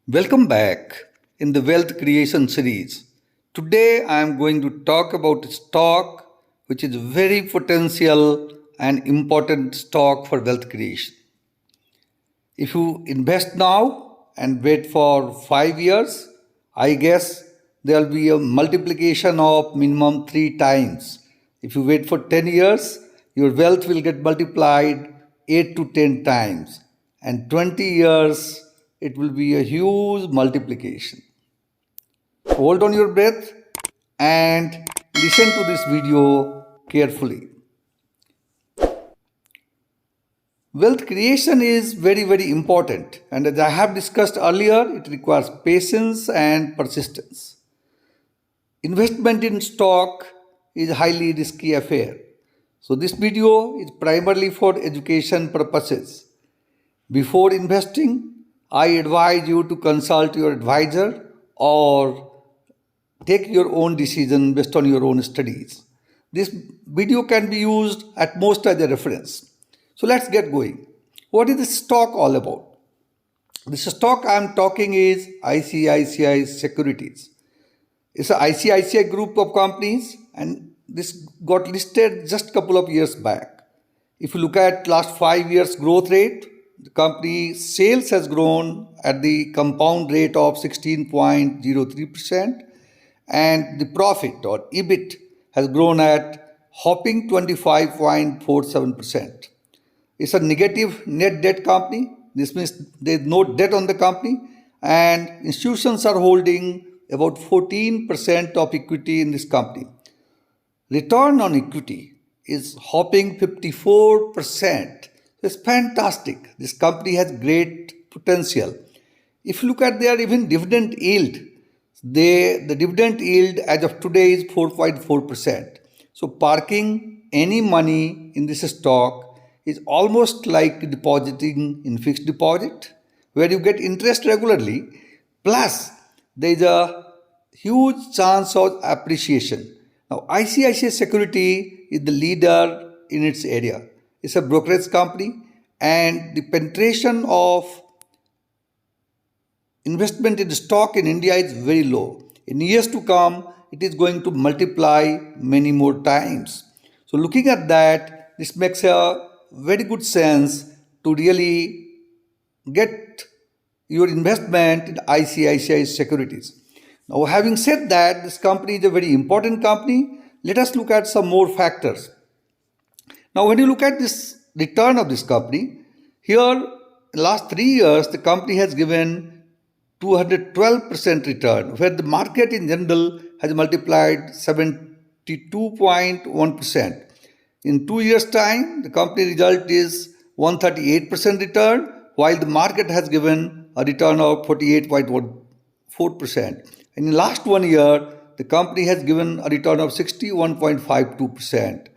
Welcome back in the Wealth Creation series. Today I am going to talk about a stock which is very potential and important stock for wealth creation. If you invest now and wait for 5 years, I guess there will be a multiplication of minimum 3 times. If you wait for 10 years, your wealth will get multiplied 8 to 10 times. And 20 years, it will be a huge multiplication. Hold on your breath and listen to this video carefully. Wealth creation is very important, and as I have discussed earlier, it requires patience and persistence. Investment in stock is a highly risky affair. So this video is primarily for education purposes. Before investing, I advise you to consult your advisor or take your own decision based on your own studies. This video can be used at most as a reference. So let's get going. What is this stock all about? This stock I am talking is ICICI Securities. It's an ICICI group of companies and this got listed just a couple of years back. If you look at last 5 years growth rate, the company sales has grown at the compound rate of 16.03% and the profit or EBIT has grown at hopping 25.47%. It's a negative net debt company. This means there is no debt on the company and institutions are holding about 14% of equity in this company. Return on equity is hopping 54%. It's fantastic. This company has great potential. If you look at their even dividend yield, the dividend yield as of today is 4.4%. So parking any money in this stock is almost like depositing in fixed deposit where you get interest regularly, plus there is a huge chance of appreciation. Now ICICI Security is the leader in its area. It's a brokerage company and the penetration of investment in stock in India is very low. In years to come, it is going to multiply many more times. So looking at that, this makes a very good sense to really get your investment in ICICI Securities. Now, having said that, this company is a very important company. Let us look at some more factors. Now, when you look at this return of this company, here in the last 3 years, the company has given 212% return, where the market in general has multiplied 72.1%. In 2 years' time, the company result is 138% return, while the market has given a return of 48.14%. And in the last 1 year, the company has given a return of 61.52%,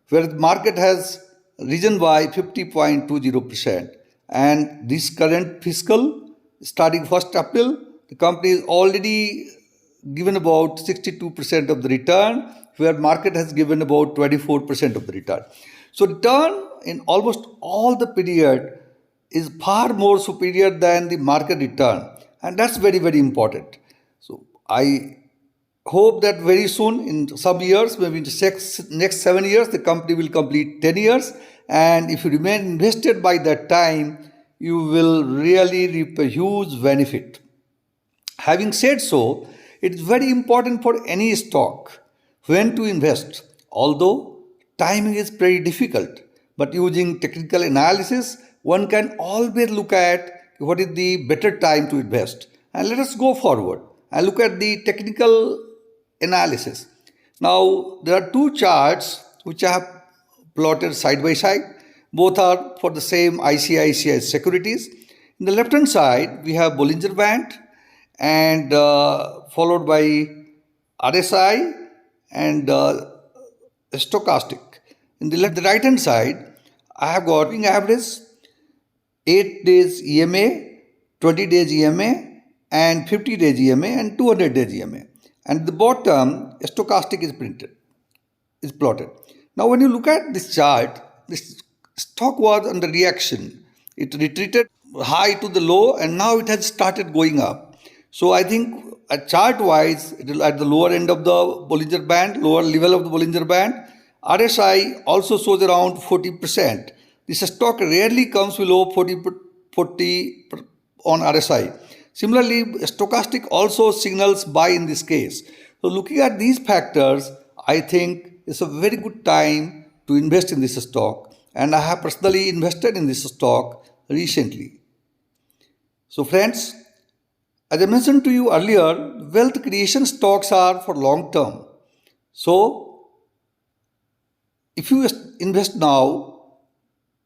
where the market has risen by 50.20%. And this current fiscal, starting 1st April, the company is already given about 62% of the return, where market has given about 24% of the return. So return in almost all the period is far more superior than the market return. And that's very important. So I hope that very soon, in some years, maybe in the next 7 years, the company will complete 10 years. And if you remain invested by that time, you will really reap a huge benefit. Having said so, it is very important for any stock when to invest, although timing is pretty difficult. But using technical analysis, one can always look at what is the better time to invest. And let us go forward and look at the technical analysis. Now, there are two charts which I have plotted side by side. Both are for the same ICICI Securities. In the left hand side, we have Bollinger Band and followed by RSI and stochastic. In the right hand side, I have got moving average, 8 days EMA, 20 days EMA, and 50 days EMA, and 200 days EMA. And the bottom, stochastic is plotted. Now, when you look at this chart, this stock was under reaction. It retreated high to the low, and now it has started going up. So I think chart wise, it is at the lower end of the Bollinger Band, lower level of the Bollinger Band. RSI also shows around 40%. This stock rarely comes below 40 on RSI. Similarly, stochastic also signals buy in this case. So looking at these factors, I think it's a very good time to invest in this stock, and I have personally invested in this stock recently. So friends, as I mentioned to you earlier, wealth creation stocks are for long term. So if you invest now,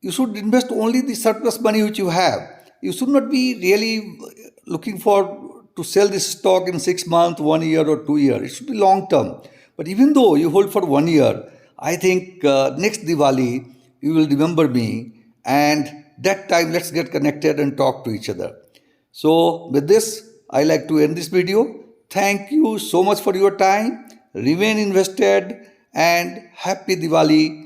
you should invest only the surplus money which you have. You should not be really looking for to sell this stock in 6 months, 1 year, or 2 years. It should be long term. But even though you hold for 1 year, I think next Diwali you will remember me, and that time let's get connected and talk to each other. So with this, I like to end this video. Thank you so much for your time. Remain invested, and happy Diwali